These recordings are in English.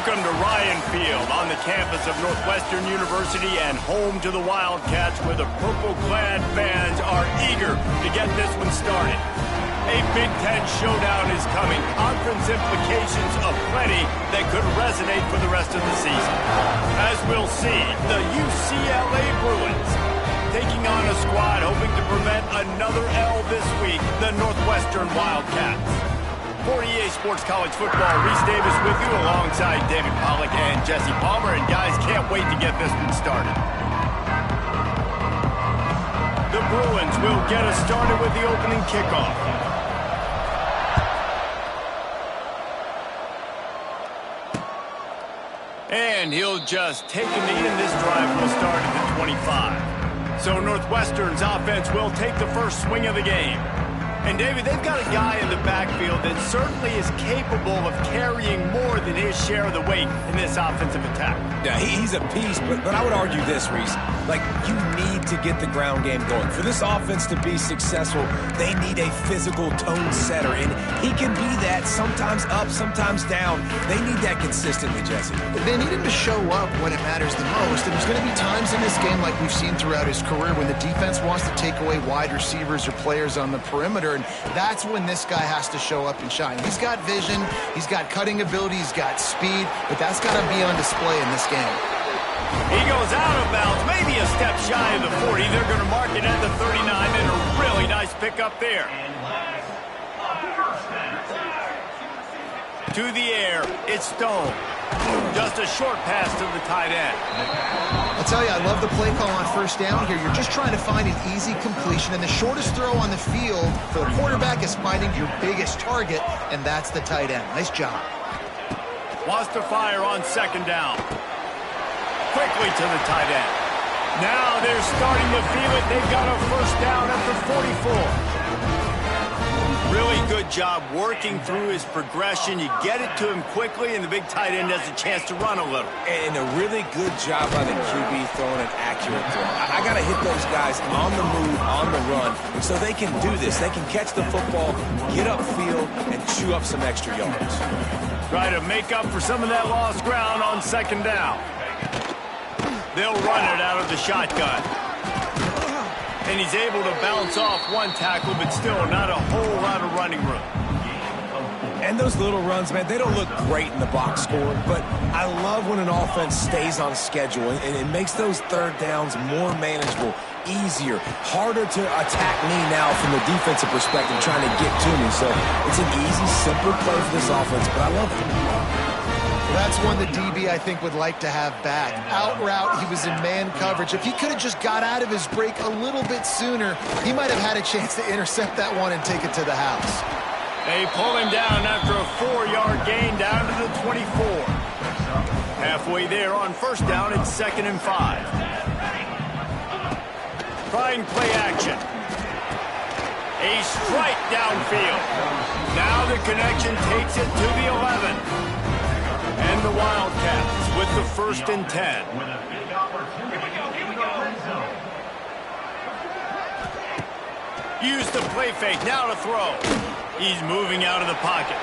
Welcome to Ryan Field on the campus of Northwestern University and home to the Wildcats, where the purple-clad fans are eager to get this one started. A Big Ten showdown is coming. Conference implications aplenty that could resonate for the rest of the season. As we'll see, the UCLA Bruins taking on a squad hoping to prevent another L this week, the Northwestern Wildcats. For EA Sports College Football, Reese Davis with you alongside David Pollack and Jesse Palmer. And guys, can't wait to get this one started. The Bruins will get us started with the opening kickoff. And he'll just take a knee, and this drive will start at the 25. So Northwestern's offense will take the first swing of the game. And, David, they've got a guy in the backfield that certainly is capable of carrying more than his share of the weight in this offensive attack. Yeah, he's a beast, but I would argue this, Reese. Like, you need to get the ground game going. For this offense to be successful, they need a physical tone setter, and he can be that, sometimes up, sometimes down. They need that consistently, Jesse. They need him to show up when it matters the most, and there's going to be times in this game like we've seen throughout his career when the defense wants to take away wide receivers or players on the perimeter, and that's when this guy has to show up and shine. He's got vision, he's got cutting ability, he's got speed, but that's got to be on display in this game. He goes out of bounds, maybe a step shy of the 40. They're going to mark it at the 39, and a really nice pickup there. To the air, it's Stone. Just a short pass to the tight end. I'll tell you, I love the play call on first down here. You're just trying to find an easy completion, and the shortest throw on the field for the quarterback is finding your biggest target, and that's the tight end. Nice job. Wants to fire on second down. Quickly to the tight end. Now they're starting to feel it. They've got a first down at the 44. Really good job working through his progression. You get it to him quickly, and the big tight end has a chance to run a little. And a really good job by the QB throwing an accurate throw. I got to hit those guys on the move, on the run, and so they can do this. They can catch the football, get upfield, and chew up some extra yards. Try to make up for some of that lost ground on second down. They'll run it out of the shotgun. And he's able to bounce off one tackle, but still not a whole lot of running room. And those little runs, man, they don't look great in the box score, but I love when an offense stays on schedule, and it makes those third downs more manageable, easier, harder to attack me now from the defensive perspective trying to get to me. So it's an easy, simple play for this offense, but I love it. That's one the DB, I think, would like to have back. Out route, he was in man coverage. If he could have just got out of his break a little bit sooner, he might have had a chance to intercept that one and take it to the house. They pull him down after a 4-yard gain down to the 24. Halfway there on first down, it's 2nd and 5. Trying play action. A strike downfield. Now the connection takes it to the 11. And the Wildcats with the 1st and 10. Use the play fake, now to throw. He's moving out of the pocket.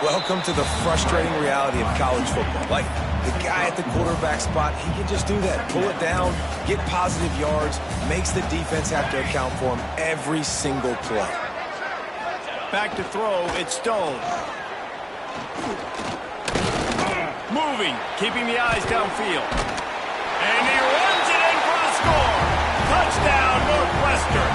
Welcome to the frustrating reality of college football. Like, the guy at the quarterback spot, he can just do that. Pull it down, get positive yards, makes the defense have to account for him every single play. Back to throw, it's Stone. Moving, keeping the eyes downfield. And he runs it in for the score. Touchdown, Northwestern.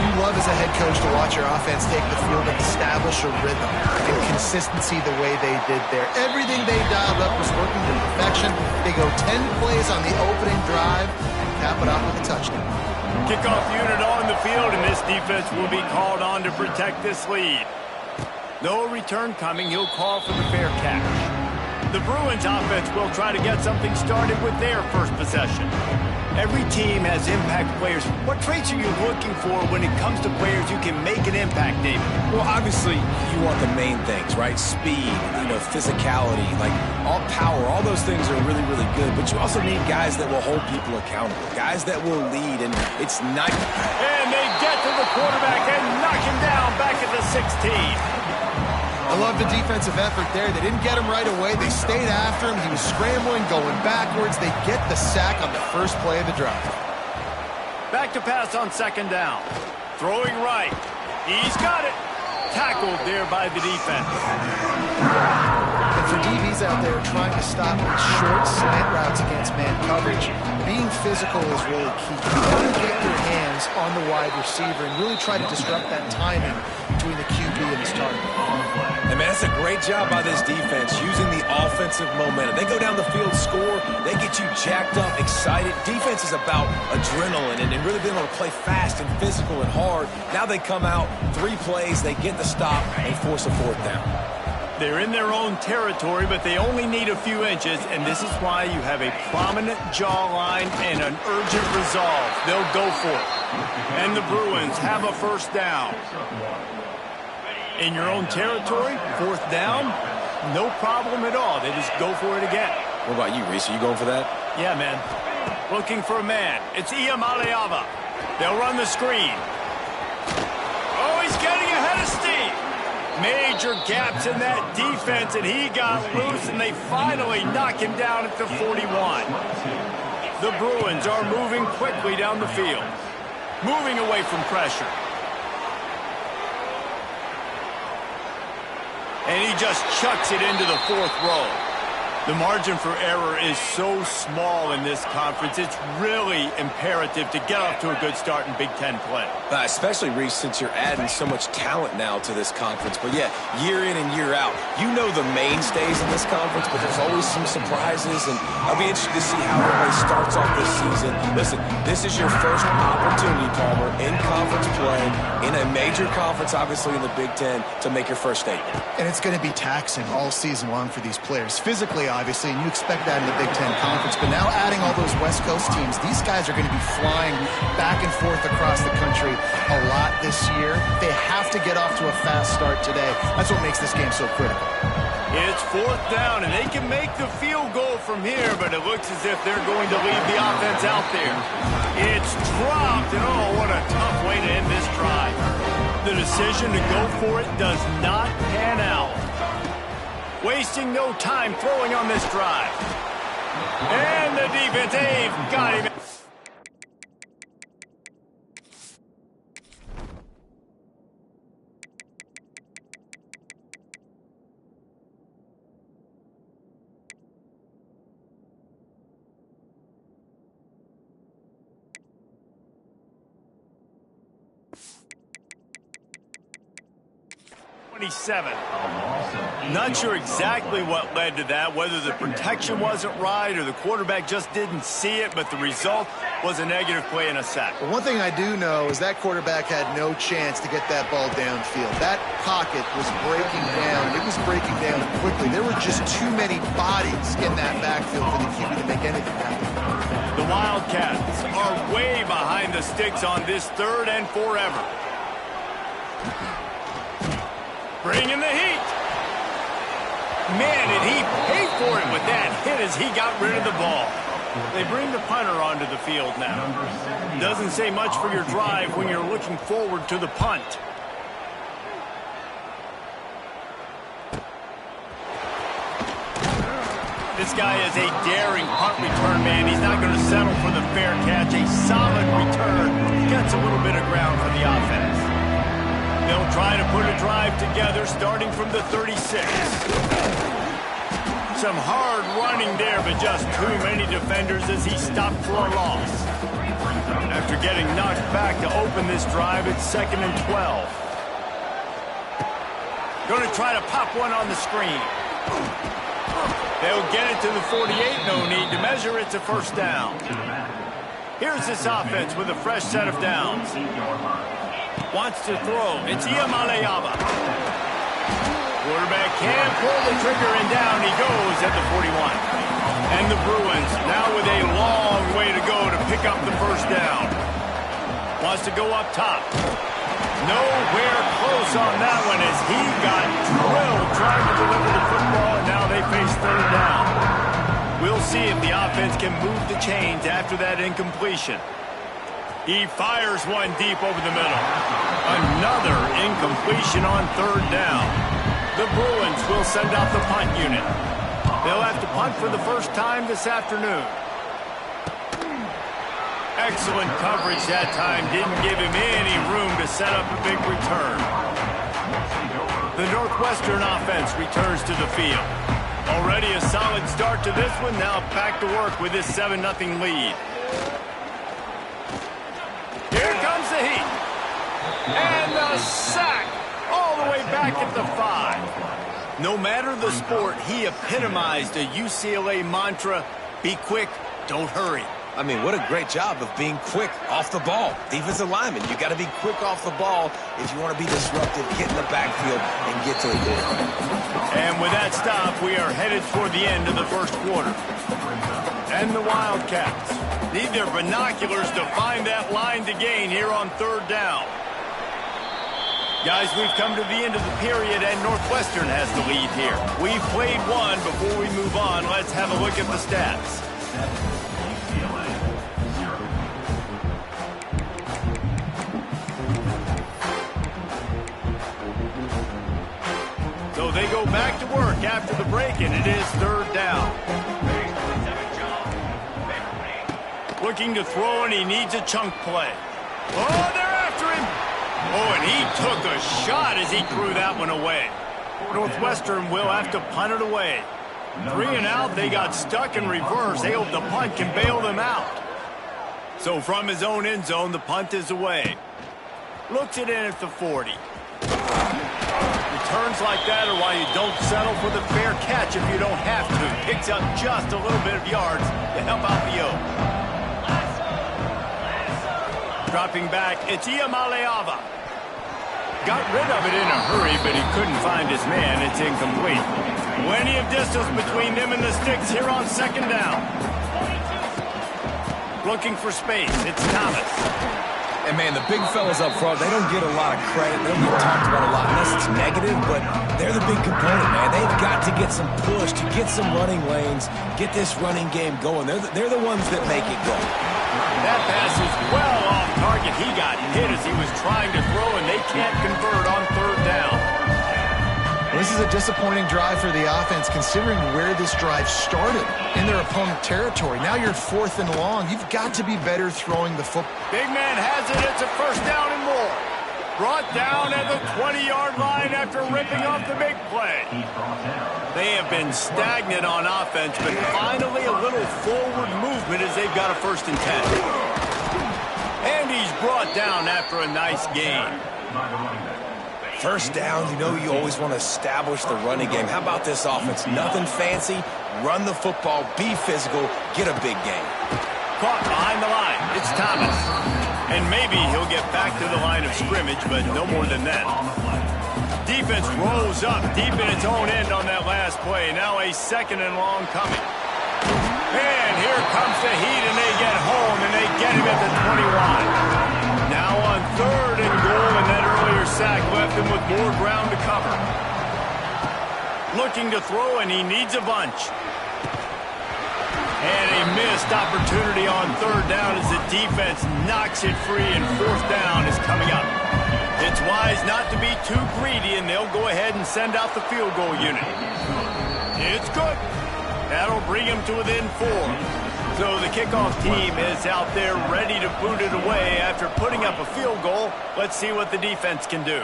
You love as a head coach to watch your offense take the field and establish a rhythm and consistency the way they did there. Everything they dialed up was working to perfection. They go 10 plays on the opening drive and cap it off with a touchdown. Kickoff unit on the field, and this defense will be called on to protect this lead. No return coming. He'll call for the fair catch. The Bruins offense will try to get something started with their first possession. Every team has impact players. What traits are you looking for when it comes to players who can make an impact, David? Well, obviously, you want the main things, right? Speed, physicality, like all power, all those things are really, really good. But you also need guys that will hold people accountable, guys that will lead, and it's nice. And they get to the quarterback and knock him down back at the 16. I love the defensive effort there. They didn't get him right away. They stayed after him. He was scrambling, going backwards. They get the sack on the first play of the drive. Back to pass on second down. Throwing right. He's got it. Tackled there by the defense. And for DBs out there trying to stop these short slant routes against man coverage, being physical is really key. You want to get your hands on the wide receiver and really try to disrupt that timing between the QB and his target. And man, that's a great job by this defense using the offensive momentum. They go down the field, score, they get you jacked up, excited. Defense is about adrenaline and really being able to play fast and physical and hard. Now they come out, 3 plays, they get the stop and force a 4th down. They're in their own territory, but they only need a few inches, and this is why you have a prominent jawline and an urgent resolve. They'll go for it. And the Bruins have a first down. In your own territory, 4th down, no problem at all. They just go for it again. What about you, Reese? Are you going for that? Yeah, man. Looking for a man. It's Ucla. They'll run the screen. Oh, he's getting ahead of steam. Major gaps in that defense, and he got loose, and they finally knock him down at the 41. The Bruins are moving quickly down the field, moving away from pressure. And he just chucks it into the 4th row. The margin for error is so small in this conference. It's really imperative to get off to a good start in Big Ten play. Especially, Reese, since you're adding so much talent now to this conference. But, yeah, year in and year out, you know the mainstays in this conference, but there's always some surprises, and I'll be interested to see how everybody starts off this season. Listen, this is your first opportunity, Palmer, in conference play, in a major conference, obviously in the Big Ten, to make your first statement. And it's going to be taxing all season long for these players. Physically, obviously, and you expect that in the Big Ten Conference. But now adding all those West Coast teams, these guys are going to be flying back and forth across the country a lot this year. They have to get off to a fast start today. That's what makes this game so critical. It's 4th down, and they can make the field goal from here, but it looks as if they're going to leave the offense out there. It's dropped, and oh, what a tough way to end this drive. The decision to go for it does not pan out. Wasting no time throwing on this drive. And the defense, they've got him. Not sure exactly what led to that, whether the protection wasn't right or the quarterback just didn't see it, but the result was a negative play and a sack. But one thing I do know is that quarterback had no chance to get that ball downfield. That pocket was breaking down. It was breaking down quickly. There were just too many bodies in that backfield for the QB to make anything happen. The Wildcats are way behind the sticks on this 3rd and forever. Bringing the heat. Man, did he pay for it with that hit as he got rid of the ball. They bring the punter onto the field now. Doesn't say much for your drive when you're looking forward to the punt. This guy is a daring punt return man. He's not going to settle for the fair catch. A solid return. Gets a little bit of ground for the offense. They'll try to put a drive together starting from the 36. Some hard running there, but just too many defenders as he stopped for a loss. After getting knocked back to open this drive, it's 2nd and 12. Going to try to pop one on the screen. They'll get it to the 48. No need to measure. It's a first down. Here's this offense with a fresh set of downs. Wants to throw. It's Ucla. Quarterback can't pull the trigger, and down he goes at the 41. And the Bruins now with a long way to go to pick up the first down. Wants to go up top. Nowhere close on that one as he got drilled trying to deliver the football, and now they face 3rd down. We'll see if the offense can move the chains after that incompletion. He fires one deep over the middle. Another incompletion on 3rd down. The Bruins will send out the punt unit. They'll have to punt for the first time this afternoon. Excellent coverage that time. Didn't give him any room to set up a big return. The Northwestern offense returns to the field. Already a solid start to this one. Now back to work with this 7-0 lead. Here comes the heat. And the sack. All the way back at the 5. No matter the sport, he epitomized a UCLA mantra, be quick, don't hurry. I mean, what a great job of being quick off the ball. Defensive lineman, you got to be quick off the ball if you want to be disruptive, get in the backfield, and get to the quarterback. And with that stop, we are headed toward the end of the first quarter. And the Wildcats need their binoculars to find that line to gain here on third down. Guys, we've come to the end of the period, and Northwestern has the lead here. We've played one. Before we move on, let's have a look at the stats. So they go back to work after the break, and it is third down. Looking to throw, and he needs a chunk play. Oh, they're after him. Oh, and he took a shot as he threw that one away. Northwestern will have to punt it away. 3 and out, they got stuck in reverse. They hope the punt can bail them out. So from his own end zone, the punt is away. Looks it in at the 40. Returns like that are why you don't settle for the fair catch if you don't have to. Picks up just a little bit of yards to help out the O. Dropping back, it's Iamaleava. Got rid of it in a hurry, but he couldn't find his man. It's incomplete. Plenty of distance between them and the sticks here on second down. Looking for space, it's Thomas. And, man, the big fellas up front, they don't get a lot of credit. They don't get talked about a lot unless it's negative, but they're the big component, man. They've got to get some push, to get some running lanes, get this running game going. They're the ones that make it go. That pass is well off target. He got hit as he was trying to throw, and they can't convert on third down. This is a disappointing drive for the offense, considering where this drive started, in their opponent territory. Now you're 4th and long. You've got to be better throwing the football. Big man has it. It's a first down and more. Brought down at the 20-yard line after ripping off the big play. They have been stagnant on offense, but finally a little forward movement as they've got a 1st and 10. And he's brought down after a nice gain. First down, you know you always want to establish the running game. How about this offense? Nothing fancy. Run the football, be physical, get a big gain. Caught behind the line. It's Thomas. And maybe he'll get back to the line of scrimmage, but no more than that. Defense rolls up deep in its own end on that last play. Now a 2nd and long coming. And here comes the heat, and they get home, and they get him at the 21. Now on 3rd and goal, and that earlier sack left him with more ground to cover. Looking to throw, and he needs a bunch. And a missed opportunity on 3rd down as the defense knocks it free, and 4th down is coming up. It's wise not to be too greedy, and they'll go ahead and send out the field goal unit. It's good. That'll bring him to within 4. So the kickoff team is out there ready to boot it away after putting up a field goal. Let's see what the defense can do.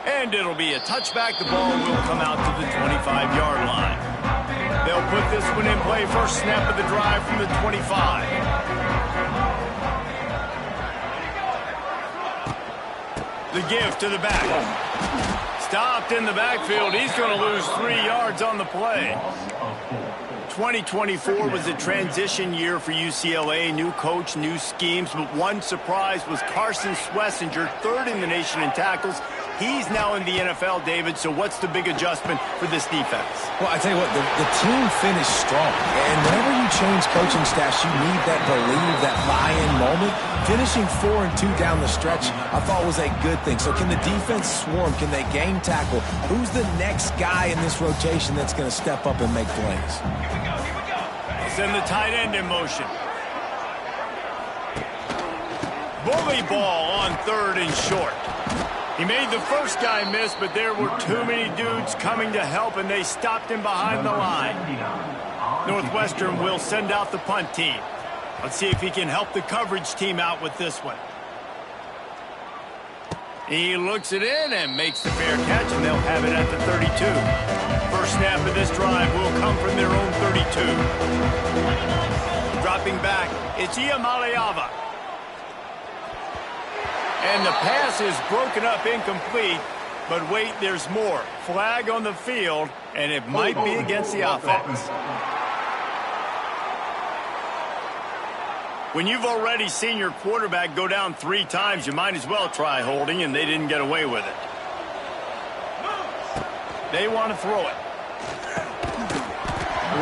And it'll be a touchback. The ball will come out to the 25-yard line. They'll put this one in play. First snap of the drive from the 25. The give to the back. Stopped in the backfield. He's going to lose 3 yards on the play. 2024 was a transition year for UCLA. New coach, new schemes, but one surprise was Carson Schlesinger, 3rd in the nation in tackles. He's now in the NFL, David, so what's the big adjustment for this defense? Well, I tell you what, the team finished strong. And whenever you change coaching staffs, you need that believe, that buy-in moment. Finishing 4-2 down the stretch, I thought was a good thing. So can the defense swarm? Can they game tackle? Who's the next guy in this rotation that's going to step up and make plays? Send the tight end in motion. Bully ball on 3rd and short. He made the first guy miss, but there were too many dudes coming to help, and they stopped him behind the line. Northwestern will send out the punt team. Let's see if he can help the coverage team out with this one. He looks it in and makes the fair catch, and they'll have it at the 32. First snap of this drive will come from their own 32. Dropping back, it's Iamaleava. And the pass is broken up incomplete, but wait, there's more. Flag on the field, and it might be against the offense. When you've already seen your quarterback go down 3 times, you might as well try holding, and they didn't get away with it. They want to throw it.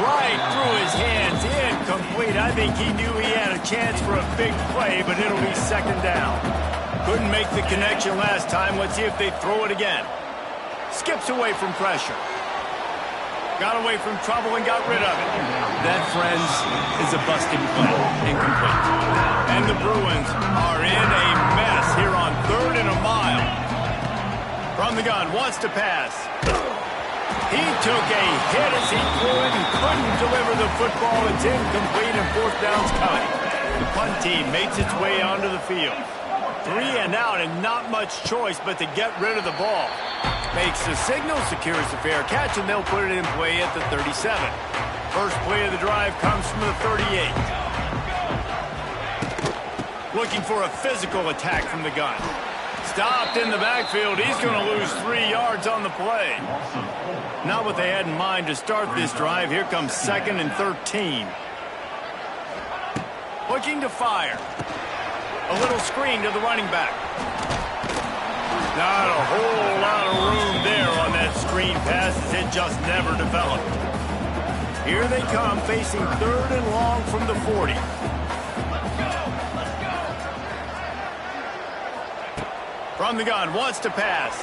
Right through his hands, incomplete. I think he knew he had a chance for a big play, but it'll be second down. Couldn't make the connection last time. Let's see if they throw it again. Skips away from pressure. Got away from trouble and got rid of it. That, friends, is a busted play. Incomplete. And the Bruins are in a mess here on 3rd and a mile. From the gun, wants to pass. He took a hit as he threw it and couldn't deliver the football. It's incomplete and 4th down's coming. The punt team makes its way onto the field. 3 and out and not much choice but to get rid of the ball. Makes the signal, secures the fair catch, and they'll put it in play at the 37. First play of the drive comes from the 38. Looking for a physical attack from the gun. Stopped in the backfield. He's going to lose 3 yards on the play. Not what they had in mind to start this drive. Here comes 2nd and 13. Looking to fire. A little screen to the running back. Not a whole lot of room there on that screen pass as it just never developed. Here they come, facing 3rd and long from the 40. From the gun, wants to pass.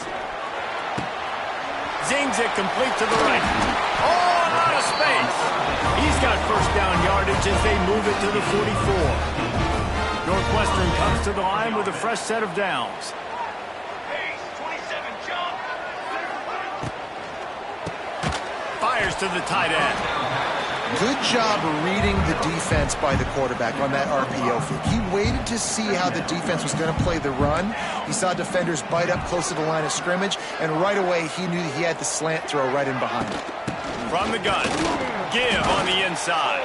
Zings it complete to the right. Oh, a lot of space. He's got first down yardage as they move it to the 44. Northwestern comes to the line with a fresh set of downs. Fires to the tight end. Good job reading the defense by the quarterback on that RPO fake. He waited to see how the defense was going to play the run. He saw defenders bite up close to the line of scrimmage, and right away he knew he had the slant throw right in behind him. From the gun, give on the inside.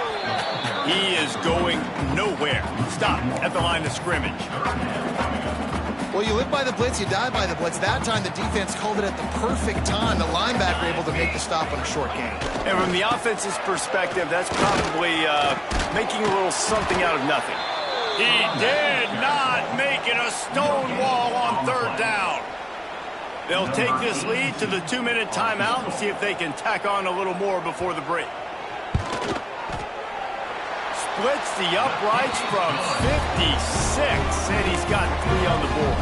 He is going nowhere. Stop at the line of scrimmage. Well, you live by the blitz, you die by the blitz. That time the defense called it at the perfect time. The linebacker able to make the stop on a short gain. And from the offense's perspective, that's probably making a little something out of nothing. He did not make it a stone wall on 3rd down. They'll take this lead to the 2-minute timeout and see if they can tack on a little more before the break. Splits the uprights from 56, and he's got 3 on the board.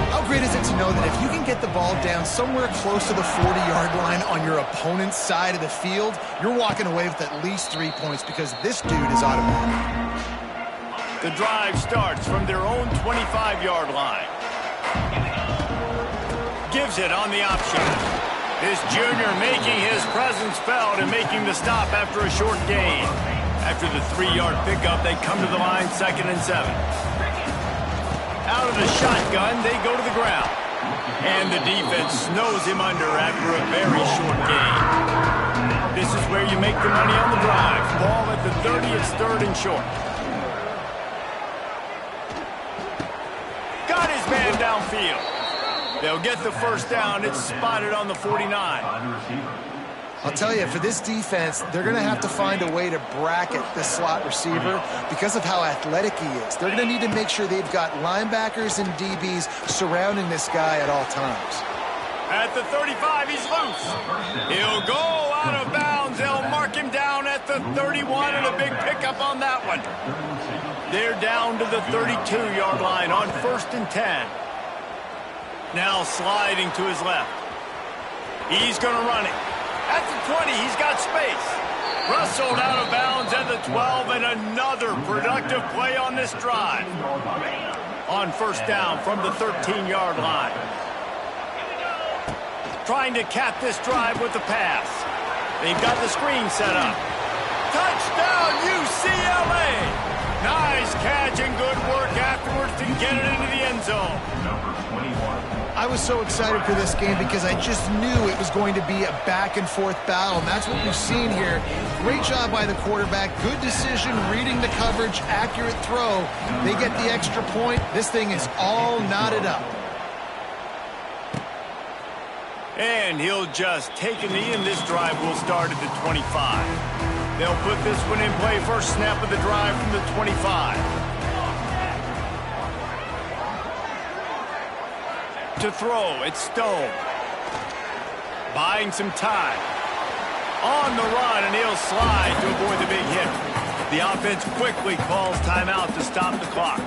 How great is it to know that if you can get the ball down somewhere close to the 40-yard line on your opponent's side of the field, you're walking away with at least 3 points because this dude is automatic. The drive starts from their own 25-yard line. Gives it on the option. This junior making his presence felt and making the stop after a short gain. After the 3-yard pickup, they come to the line 2nd and 7. Out of the shotgun, they go to the ground. And the defense snows him under after a very short gain. This is where you make the money on the drive. Ball at the 30, it's 3rd and short. Got his man downfield. They'll get the first down. It's spotted on the 49. I'll tell you, for this defense, they're going to have to find a way to bracket the slot receiver because of how athletic he is. They're going to need to make sure they've got linebackers and DBs surrounding this guy at all times. At the 35, he's loose. He'll go out of bounds. They'll mark him down at the 31, and a big pickup on that one. They're down to the 32-yard line on 1st and 10. Now sliding to his left. He's going to run it. At the 20, he's got space. Rustled out of bounds at the 12, and another productive play on this drive. on first down from the 13-yard line. Trying to cap this drive with the pass. They've got the screen set up. Touchdown, UCLA! Nice catch and good work afterwards to get it into the end zone. Number 21. I was so excited for this game because I just knew it was going to be a back-and-forth battle, and that's what we've seen here. Great job by the quarterback. Good decision, reading the coverage, accurate throw. They get the extra point. This thing is all knotted up. And he'll just take a knee, and this drive will start at the 25. They'll put this one in play. First snap of the drive from the 25. To throw, it's Stone. Buying some time. On the run, and he'll slide to avoid the big hit. The offense quickly calls timeout to stop the clock.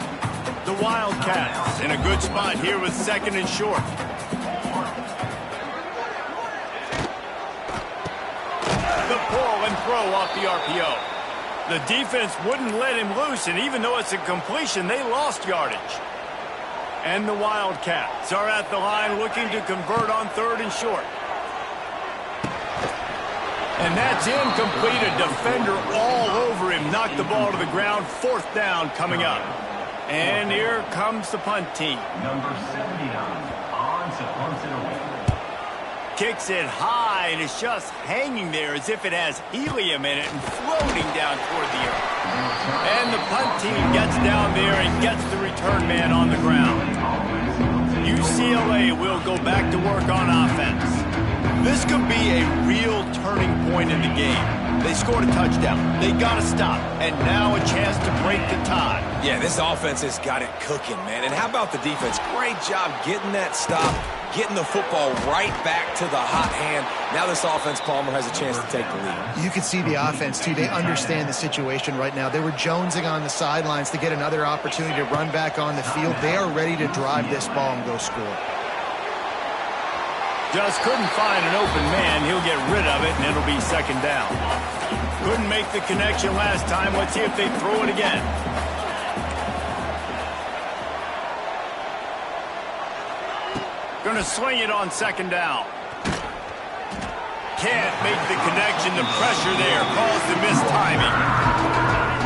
The Wildcats in a good spot here with second and short. The pull and throw off the RPO. The defense wouldn't let him loose, and even though it's a completion, they lost yardage. And the Wildcats are at the line looking to convert on third and short. And that's incomplete. A defender all over him. Knocked the ball to the ground. Fourth down coming up. And here comes the punt team. Number 79. On to punt it away. Kicks it high, and it's just hanging there as if it has helium in it and floating down toward the earth. And the punt team gets down there and gets the return man on the ground. UCLA will go back to work on offense. This could be a real turning point in the game. They scored a touchdown. They got to stop. And now a chance to break the tie. Yeah, this offense has got it cooking, man. And how about the defense? Great job getting that stop, getting the football right back to the hot hand. Now this offense, Palmer, has a chance to take the lead. You can see the offense, too. They understand the situation right now. They were jonesing on the sidelines to get another opportunity to run back on the field. They are ready to drive this ball and go score. Just couldn't find an open man. He'll get rid of it, and it'll be second down. Couldn't make the connection last time. Let's see if they throw it again. Going to swing it on second down. Can't make the connection. The pressure there caused the missed timing.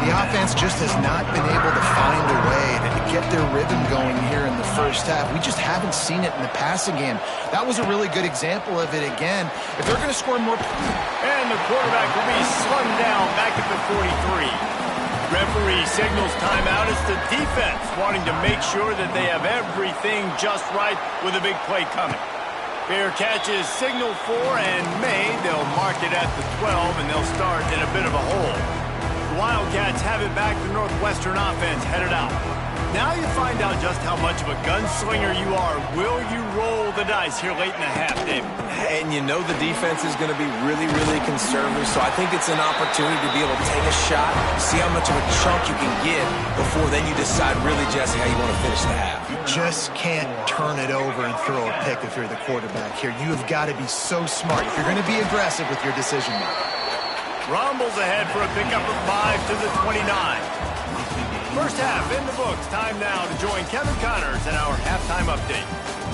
The offense just has not been able to find a way to get their rhythm going here in the first half. We just haven't seen it in the passing game. That was a really good example of it again. If they're going to score more... And the quarterback will be slung down back at the 43. Referee signals timeout. It's the defense wanting to make sure that they have everything just right with a big play coming. Fair catch is signaled for and made. They'll mark it at the 12, and they'll start in a bit of a hole. The Wildcats have it back. The Northwestern offense headed out. Now you find out just how much of a gunslinger you are. Will you roll the dice here late in the half, David? And you know the defense is going to be really, really conservative, so I think it's an opportunity to be able to take a shot, see how much of a chunk you can get before then you decide really, Jesse, how you want to finish the half. You just can't turn it over and throw a pick if you're the quarterback here. You have got to be so smart if you're going to be aggressive with your decision making. Rumbles ahead for a pickup of 5 to the 29. First half in the books. Time now to join Kevin Connors in our halftime update.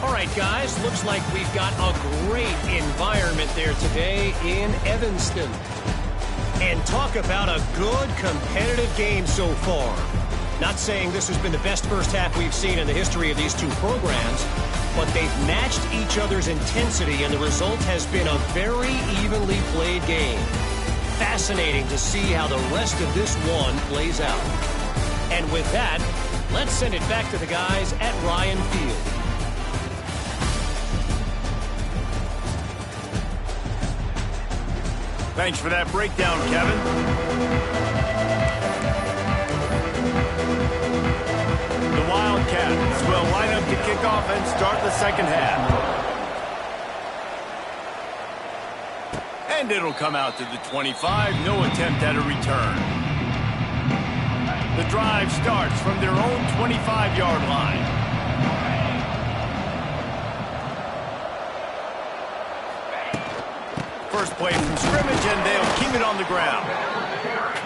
All right, guys, looks like we've got a great environment there today in Evanston. And talk about a good competitive game so far. Not saying this has been the best first half we've seen in the history of these two programs, but they've matched each other's intensity, and the result has been a very evenly played game. Fascinating to see how the rest of this one plays out. And with that, let's send it back to the guys at Ryan Field. Thanks for that breakdown, Kevin. The Wildcats will line up to kick off and start the second half. And it'll come out to the 25. No attempt at a return. The drive starts from their own 25-yard line. First play from scrimmage, and they'll keep it on the ground.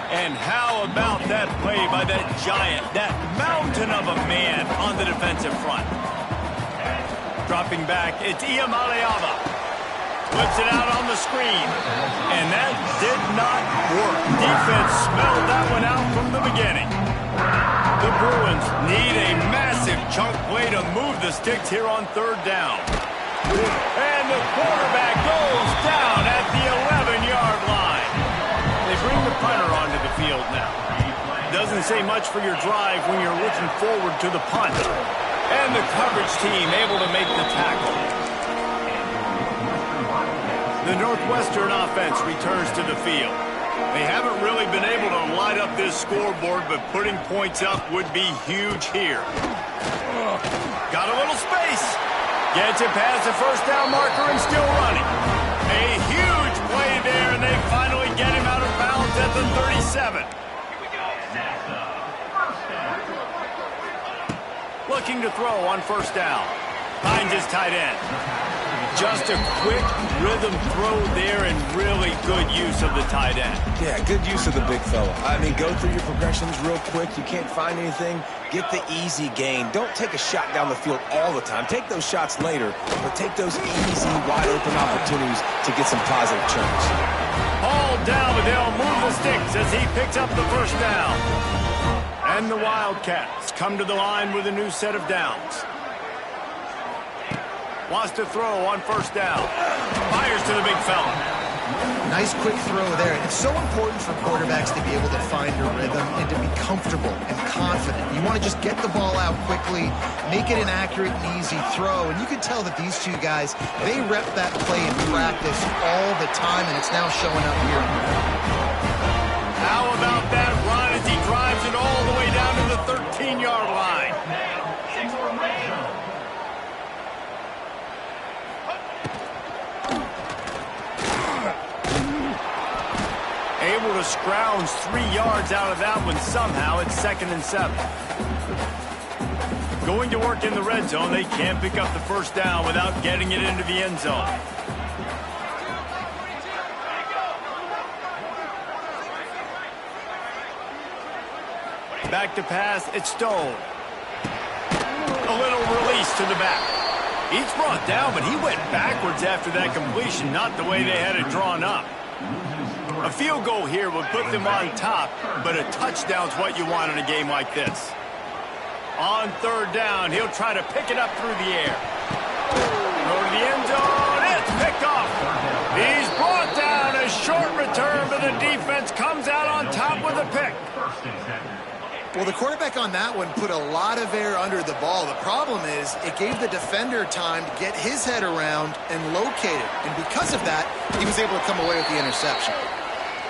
And how about that play by that giant, that mountain of a man on the defensive front? Dropping back, it's Iamaleava. Flips it out on the screen. And that did not work. Defense smelled that one out from the beginning. The Bruins need a massive chunk play to move the sticks here on third down. And the quarterback goes down at the 11-yard line. They bring the punter onto the field now. Doesn't say much for your drive when you're looking forward to the punt. And the coverage team able to make the tackle. The Northwestern offense returns to the field. They haven't really been able to light up this scoreboard, but putting points up would be huge here. Got a little space. Gets it past the first down marker and still running. A huge play there, and they finally get him out of bounds at the 37. Looking to throw on first down. Finds his tight end. Just a quick rhythm throw there and really good use of the tight end. Yeah, good use of the big fella. I mean, go through your progressions real quick. You can't find anything. Get the easy gain. Don't take a shot down the field all the time. Take those shots later, but take those easy, wide-open opportunities to get some positive chunks. All down, but they'll move the sticks as he picks up the first down. And the Wildcats come to the line with a new set of downs. Wants to throw on first down. Fires to the big fella. Nice quick throw there. It's so important for quarterbacks to be able to find a rhythm and to be comfortable and confident. You want to just get the ball out quickly, make it an accurate and easy throw. And you can tell that these two guys, they rep that play in practice all the time, and it's now showing up here. How about that run as he drives it all the way down to the 13-yard line? Able to scrounge 3 yards out of that one somehow. It's 2nd and 7. Going to work in the red zone. They can't pick up the first down without getting it into the end zone. Back to pass. It's Stone. A little release to the back. He's brought down, but he went backwards after that completion. Not the way they had it drawn up. A field goal here would put them on top, but a touchdown's what you want in a game like this. On third down, he'll try to pick it up through the air. Throw to the end zone, it's picked off. He's brought down, a short return, but the defense comes out on top with a pick. Well, the quarterback on that one put a lot of air under the ball. The problem is it gave the defender time to get his head around and locate it. And because of that, he was able to come away with the interception.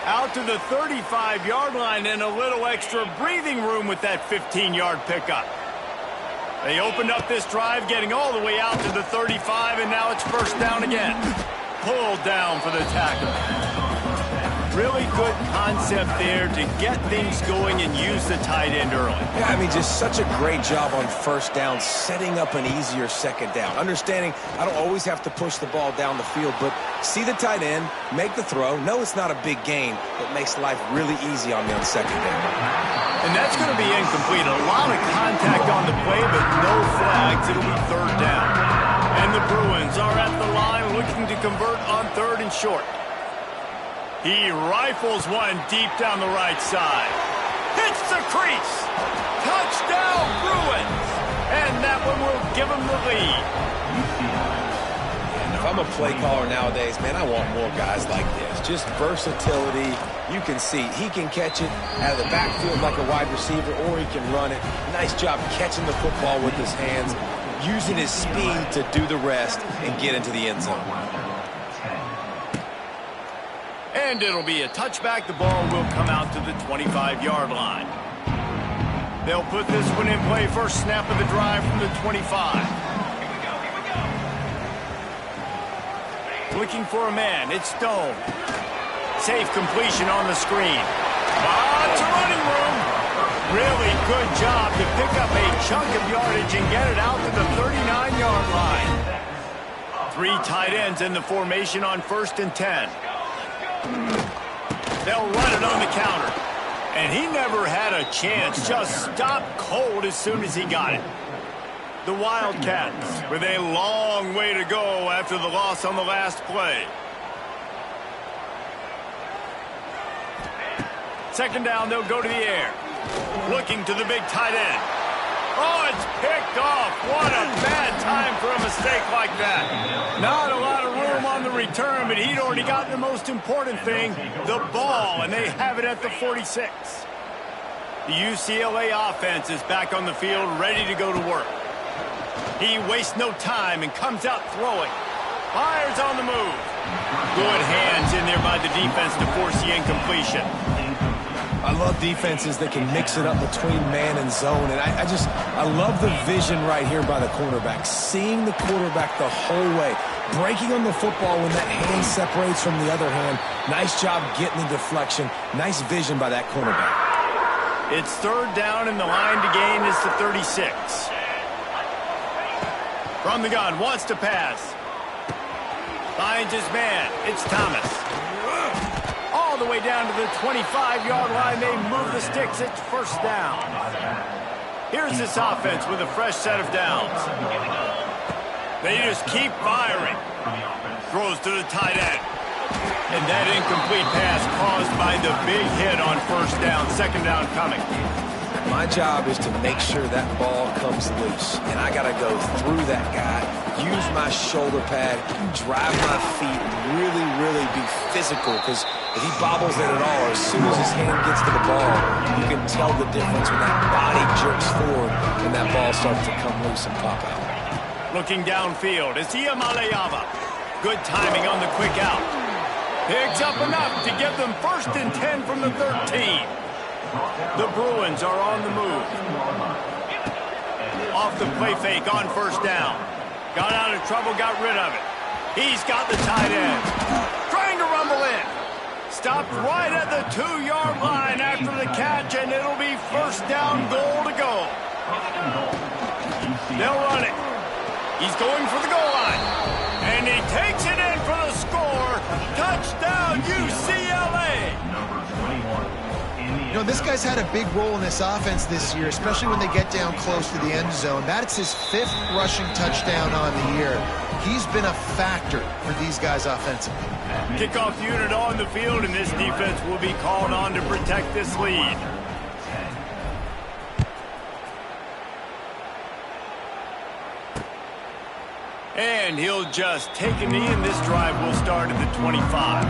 Out to the 35-yard line and a little extra breathing room with that 15-yard pickup. They opened up this drive, getting all the way out to the 35, and now it's first down again. Pulled down for the tackle. Really good concept there to get things going and use the tight end early. Yeah, I mean, just such a great job on first down, setting up an easier second down. Understanding I don't always have to push the ball down the field, but see the tight end, make the throw. No, it's not a big gain, but makes life really easy on me on second down. And that's going to be incomplete. A lot of contact on the play, but no flags. It'll be third down. And the Bruins are at the line looking to convert on third and short. He rifles one deep down the right side. Hits the crease. Touchdown, Bruins. And that one will give him the lead. And if I'm a play caller nowadays, man, I want more guys like this. Just versatility. You can see he can catch it out of the backfield like a wide receiver, or he can run it. Nice job catching the football with his hands, using his speed to do the rest and get into the end zone. And it'll be a touchback. The ball will come out to the 25-yard line. They'll put this one in play. First snap of the drive from the 25. Looking for a man. It's Stone. Safe completion on the screen. Lots of running room. Really good job to pick up a chunk of yardage and get it out to the 39-yard line. 3 tight ends in the formation on 1st and 10. They'll run it on the counter. And he never had a chance, just stopped cold as soon as he got it. The Wildcats with a long way to go after the loss on the last play. Second down, they'll go to the air. Looking to the big tight end. Oh, it's picked off. What a bad time for a mistake like that. Not a lot of room on the return, but he'd already gotten the most important thing, the ball, and they have it at the 46. The UCLA offense is back on the field, ready to go to work. He wastes no time and comes out throwing. Fires on the move. Good hands in there by the defense to force the incompletion. I love defenses that can mix it up between man and zone, and I love the vision right here by the cornerback, seeing the quarterback the whole way, breaking on the football when that hand separates from the other hand. Nice job getting the deflection. Nice vision by that cornerback. It's third down, and the line to gain is the 36. From the gun, wants to pass. Finds his man. It's Thomas. All the way down to the 25-yard line. They move the sticks. It's first down. Here's this offense with a fresh set of downs. They just keep firing. Throws to the tight end. And that incomplete pass caused by the big hit on first down. Second down coming. My job is to make sure that ball comes loose, and I got to go through that guy, use my shoulder pad, drive my feet, really, really be physical, because if he bobbles it at all, as soon as his hand gets to the ball, you can tell the difference when that body jerks forward and that ball starts to come loose and pop out. Looking downfield, it's Iamaleava. Good timing on the quick out. Picks up enough to give them first and 10 from the 13. The Bruins are on the move. Off the play fake on first down. Got out of trouble, got rid of it. He's got the tight end. Trying to rumble in. Stopped right at the 2-yard line after the catch, and it'll be first down, goal to go. They'll run it. He's going for the goal line. And he takes it in for the score. Touchdown, UCLA. You know, this guy's had a big role in this offense this year, especially when they get down close to the end zone. That's his 5th rushing touchdown on the year. He's been a factor for these guys offensively. Kickoff unit on the field, and this defense will be called on to protect this lead. And he'll just take a knee, and this drive will start at the 25.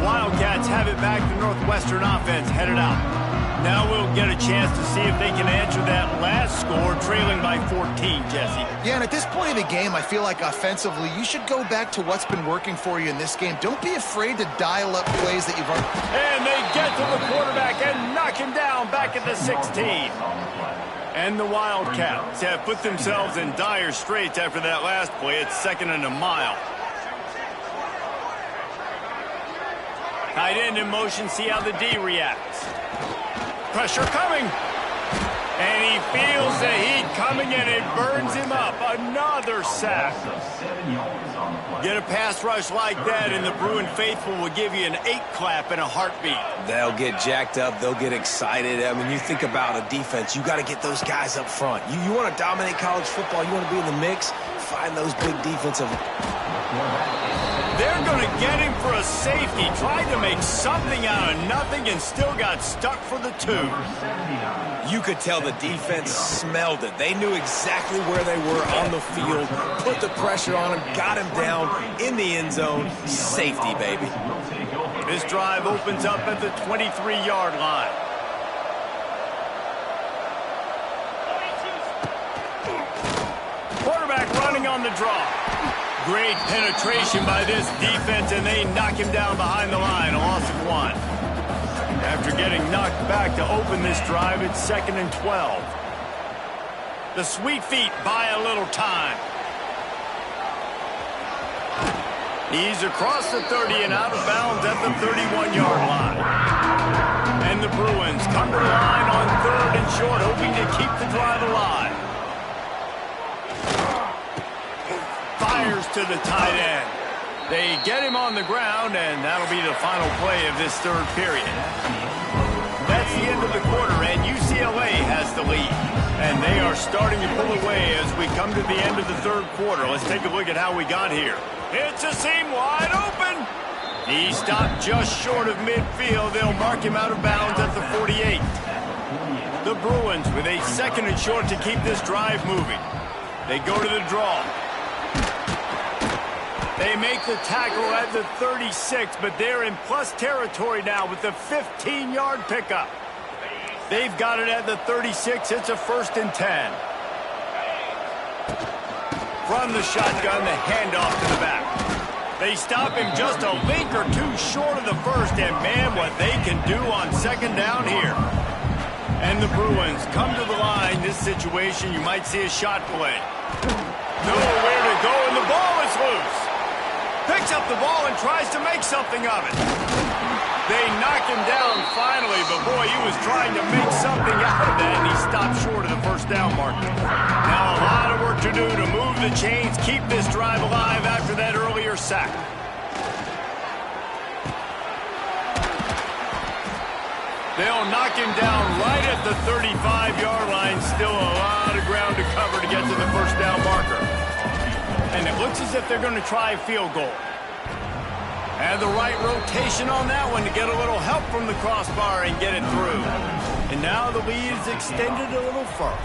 Wildcats have it back. The Northwestern offense headed out. Now we'll get a chance to see if they can answer that last score, trailing by 14, Jesse. Yeah, and at this point in the game, I feel like offensively, you should go back to what's been working for you in this game. Don't be afraid to dial up plays that you've already... And they get to the quarterback and knock him down back at the 16. And the Wildcats have put themselves in dire straits after that last play. It's second and a mile. Tight end in motion, see how the D reacts. Pressure coming. And he feels the heat coming, and it burns him up. Another sack. Get a pass rush like that, and the Bruin faithful will give you an 8-clap in a heartbeat. They'll get jacked up. They'll get excited. I mean, you think about a defense. You got to get those guys up front. You want to dominate college football. You want to be in the mix. Find those big defensive... They're going to get him for a safety. Tried to make something out of nothing and still got stuck for the 2. You could tell the defense smelled it. They knew exactly where they were on the field, put the pressure on him, got him down in the end zone. Safety, baby. This drive opens up at the 23-yard line. Quarterback running on the draw. Great penetration by this defense, and they knock him down behind the line, a loss of 1. After getting knocked back to open this drive, it's second and 12. The Sweet Feet buy a little time. He's across the 30 and out of bounds at the 31-yard line. And the Bruins come to the line on third and short, hoping to keep the drive alive. Fires to the tight end. They get him on the ground, and that'll be the final play of this third period. into the quarter, and UCLA has the lead. And they are starting to pull away as we come to the end of the third quarter. Let's take a look at how we got here. It's a seam wide open. He stopped just short of midfield. They'll mark him out of bounds at the 48. The Bruins with a second and short to keep this drive moving. They go to the draw. They make the tackle at the 36, but they're in plus territory now with the 15-yard pickup. They've got it at the 36. It's a 1st and 10. From the shotgun, the handoff to the back. They stop him just a link or two short of the first, and man, what they can do on second down here. And the Bruins come to the line. This situation, you might see a shot play. Nowhere to go, and the ball is loose. Picks up the ball and tries to make something of it. They knock him down finally, but boy, he was trying to make something out of that, and he stopped short of the first down marker. Now a lot of work to do to move the chains, keep this drive alive after that earlier sack. They'll knock him down right at the 35-yard line. Still a lot of ground to cover to get to the first down marker. And it looks as if they're going to try a field goal. And the right rotation on that one to get a little help from the crossbar and get it through. And now the lead is extended a little further.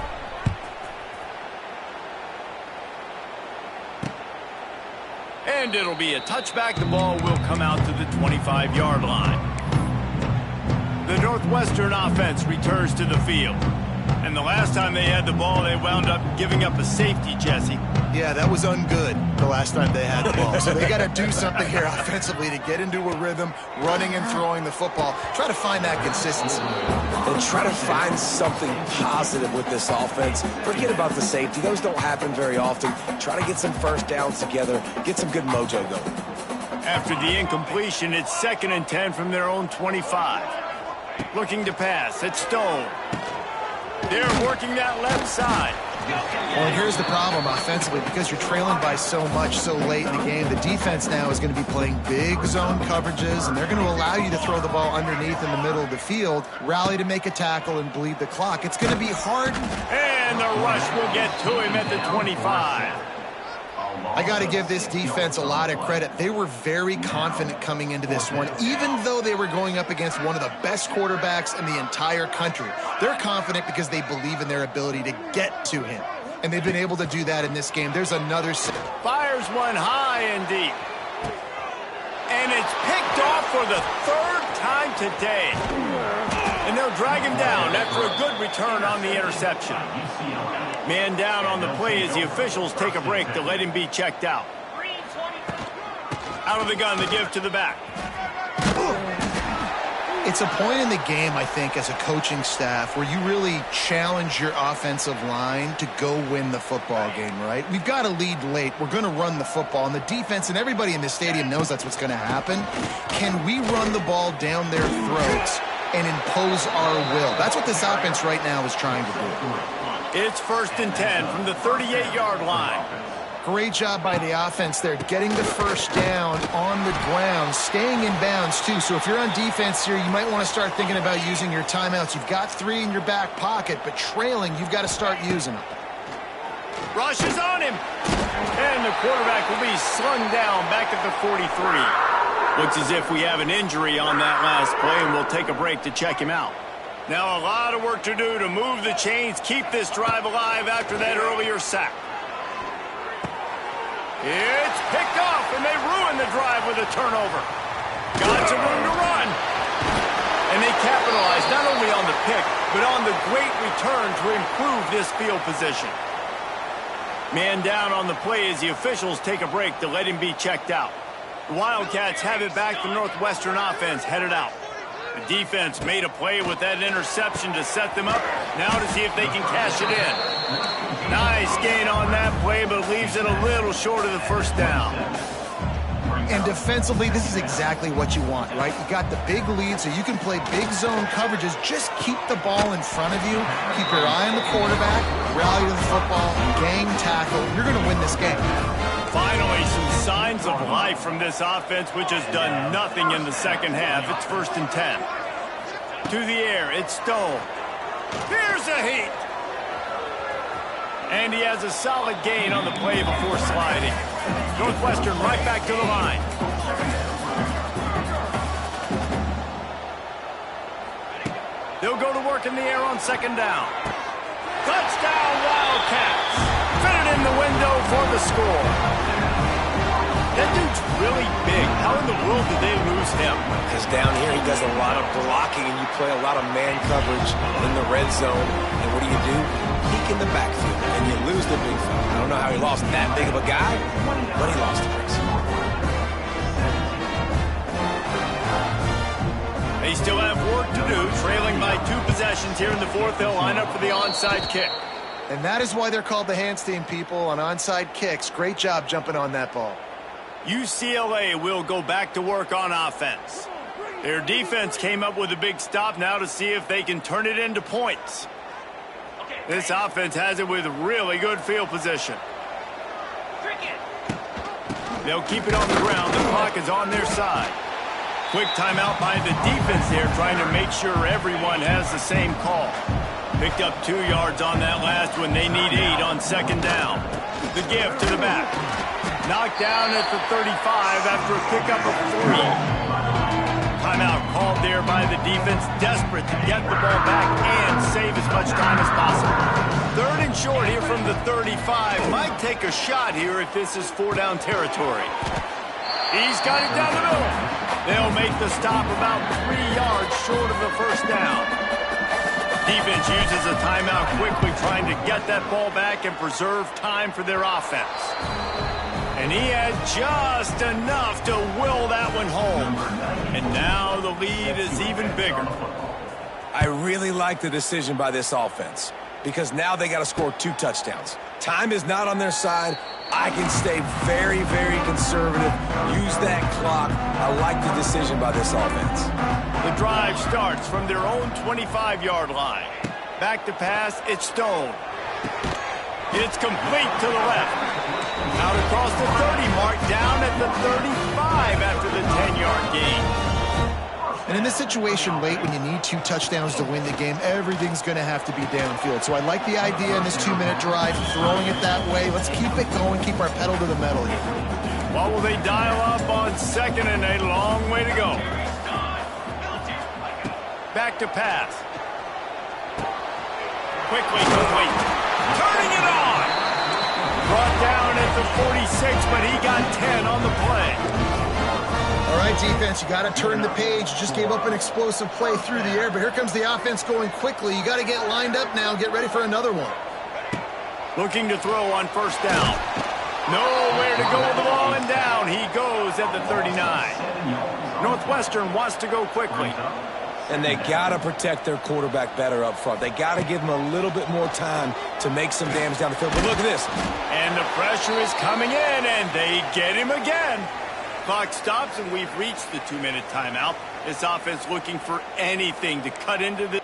And it'll be a touchback. The ball will come out to the 25-yard line. The Northwestern offense returns to the field. And the last time they had the ball, they wound up giving up a safety, Jesse. Yeah, that was ungood the last time they had the ball. So they got to do something here offensively to get into a rhythm, running and throwing the football. Try to find that consistency. And try to find something positive with this offense. Forget about the safety. Those don't happen very often. Try to get some first downs together. Get some good mojo going. After the incompletion, it's 2nd and 10 from their own 25. Looking to pass. It's Stone. They're working that left side. Well, here's the problem offensively. Because you're trailing by so much so late in the game, the defense now is going to be playing big zone coverages, and they're going to allow you to throw the ball underneath in the middle of the field, rally to make a tackle, and bleed the clock. It's going to be hard. And the rush will get to him at the 25. I got to give this defense a lot of credit. They were very confident coming into this one, even though they were going up against one of the best quarterbacks in the entire country. They're confident because they believe in their ability to get to him, and they've been able to do that in this game. There's another... Fires one high and deep. And it's picked off for the 3rd time today. And they'll drag him down after a good return on the interception. Man down on the play as the officials take a break to let him be checked out. Out of the gun, the give to the back. It's a point in the game, I think, as a coaching staff where you really challenge your offensive line to go win the football game, right? We've got to lead late. We're going to run the football, and the defense and everybody in the stadium knows that's what's going to happen. Can we run the ball down their throats and impose our will? That's what this offense right now is trying to do. It's 1st and 10 from the 38-yard line. Great job by the offense there, getting the first down on the ground, staying in bounds, too. So if you're on defense here, you might want to start thinking about using your timeouts. You've got 3 in your back pocket, but trailing, you've got to start using them. Rush is on him. And the quarterback will be slung down back at the 43. Looks as if we have an injury on that last play, and we'll take a break to check him out. Now a lot of work to do to move the chains, keep this drive alive after that earlier sack. It's picked off, and they ruin the drive with a turnover. Got some room to run. And they capitalize not only on the pick, but on the great return to improve this field position. Man down on the play as the officials take a break to let him be checked out. The Wildcats have it back. The Northwestern offense headed out. The defense made a play with that interception to set them up. Now to see if they can cash it in. Nice gain on that play, but leaves it a little short of the first down. And defensively, this is exactly what you want, right? You got the big lead, so you can play big zone coverages. Just keep the ball in front of you. Keep your eye on the quarterback. Rally to the football. Gang tackle. You're going to win this game. Finally, some signs of life from this offense, which has done nothing in the second half. It's 1st and 10. To the air, it's Stone. Here's a heat. And he has a solid gain on the play before sliding. Northwestern right back to the line. They'll go to work in the air on second down. Touchdown, Wildcats. Fit it in the window for the score. That dude's really big. How in the world did they lose him? Because down here he does a lot of blocking and you play a lot of man coverage in the red zone. And what do? Peek in the backfield and you lose the big fella. I don't know how he lost that big of a guy, but he lost it. They still have work to do, trailing by 2 possessions here in the fourth. They'll line up for the onside kick. And that is why they're called the Handstein people on onside kicks. Great job jumping on that ball. UCLA will go back to work on offense. Their defense came up with a big stop now to see if they can turn it into points. This offense has it with really good field position. They'll keep it on the ground. The clock is on their side. Quick timeout by the defense there, trying to make sure everyone has the same call. Picked up 2 yards on that last one. They need 8 on second down. The give to the back. Knocked down at the 35 after a pickup of 3. Timeout called there by the defense, desperate to get the ball back and save as much time as possible. 3rd and short here from the 35. Might take a shot here if this is 4-down territory. He's got it down the middle. They'll make the stop about 3 yards short of the first down. Defense uses a timeout quickly, trying to get that ball back and preserve time for their offense. And he had just enough to will that one home. And now the lead is even bigger. I really like the decision by this offense because now they got to score 2 touchdowns. Time is not on their side. I can stay very, very conservative. Use that clock. I like the decision by this offense. The drive starts from their own 25-yard line. Back to pass, it's Stone. It's complete to the left. Out across the 30 mark, down at the 35 after the 10-yard gain. And in this situation late when you need 2 touchdowns to win the game, everything's going to have to be downfield. So I like the idea in this 2-minute drive, throwing it that way. Let's keep it going, keep our pedal to the metal here. What will they dial up on second and a long way to go? Back to pass. Quickly complete. Turning it on. Brought down at the 46, but he got 10 on the play. All right, defense, you got to turn the page. Just gave up an explosive play through the air, but here comes the offense going quickly. You got to get lined up now, get ready for another one. Looking to throw on first down. Nowhere to go with the ball, and down he goes at the 39. Northwestern wants to go quickly. And they got to protect their quarterback better up front. They got to give him a little bit more time to make some damage down the field. But look at this. And the pressure is coming in, and they get him again. Clock stops, and we've reached the 2-minute timeout. This offense looking for anything to cut into this.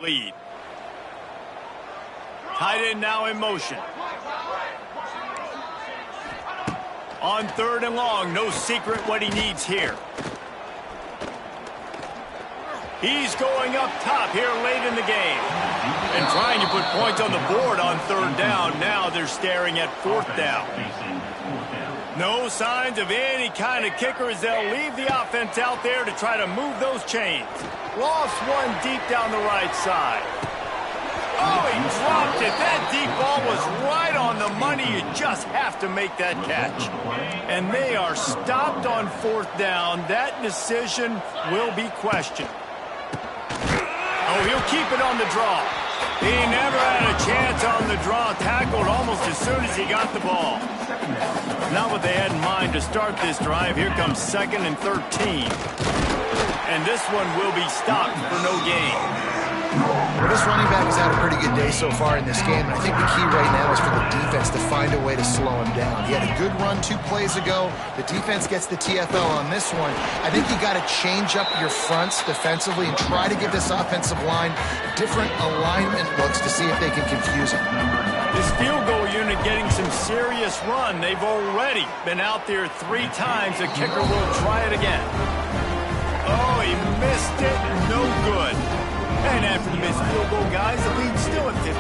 Lead. Tight end now in motion. On 3rd and long, no secret what he needs here. He's going up top here late in the game. And trying to put points on the board on 3rd down. Now they're staring at 4th down. No signs of any kind of kicker as they'll leave the offense out there to try to move those chains. Lost one deep down the right side. Oh, he dropped it. That deep ball was right on the money. You just have to make that catch. And they are stopped on 4th down. That decision will be questioned. Oh, he'll keep it on the draw. He never had a chance on the draw, tackled almost as soon as he got the ball. Not what they had in mind to start this drive. Here comes 2nd and 13. And this one will be stopped for no gain. Well, this running back has had a pretty good day so far in this game, and I think the key right now is for the defense to find a way to slow him down. He had a good run 2 plays ago. The defense gets the TFL on this one. I think you got to change up your fronts defensively and try to give this offensive line different alignment looks to see if they can confuse him. This field goal unit getting some serious run. They've already been out there 3 times. The kicker will try it again. Oh, he missed it. No good. And after the missed field goal, guys, the lead's still at 15.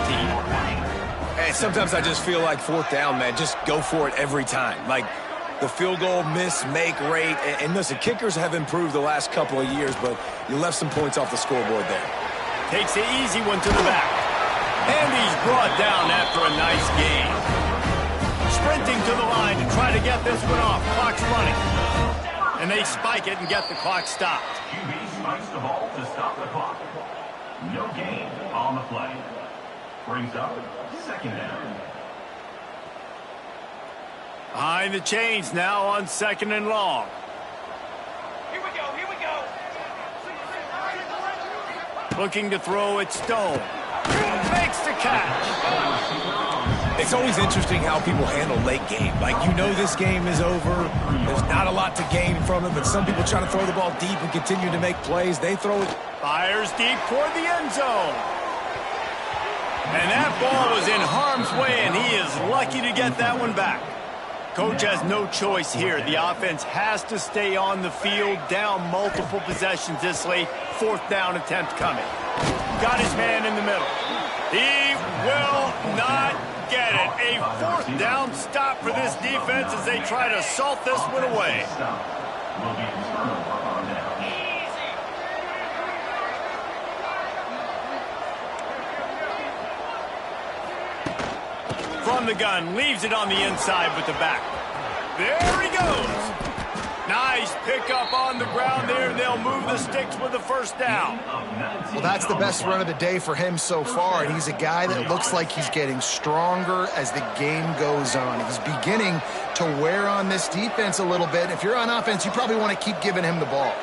Hey, sometimes I just feel like 4th down, man. Just go for it every time. Like the field goal miss-make rate. And listen, kickers have improved the last couple of years, but you left some points off the scoreboard there. Takes the easy one to the back. And he's brought down after a nice gain. Sprinting to the line to try to get this one off. Clock's running. And they spike it and get the clock stopped. QB spikes the ball to stop the clock. No gain on the play. Brings up 2nd down. Behind the chains now on 2nd and long. Here we go, here we go. Looking to throw at Stone. Makes the catch. It's always interesting how people handle late game. Like, you know this game is over. There's not a lot to gain from it, but some people try to throw the ball deep and continue to make plays. They throw it. Fires deep toward the end zone. And that ball was in harm's way, and he is lucky to get that one back. Coach has no choice here. The offense has to stay on the field, down multiple possessions this late. 4th down attempt coming. Got his man in the middle. He will not get it. A 4th down stop for this defense as they try to salt this one away. Will be a turnover on down. From the gun, leaves it on the inside with the back. There he goes. Nice pickup on the ground there. They'll move the sticks with the 1st down. Well, that's the best run of the day for him so far, and he's a guy that looks like he's getting stronger as the game goes on. He's beginning to wear on this defense a little bit. If you're on offense, you probably want to keep giving him the ball.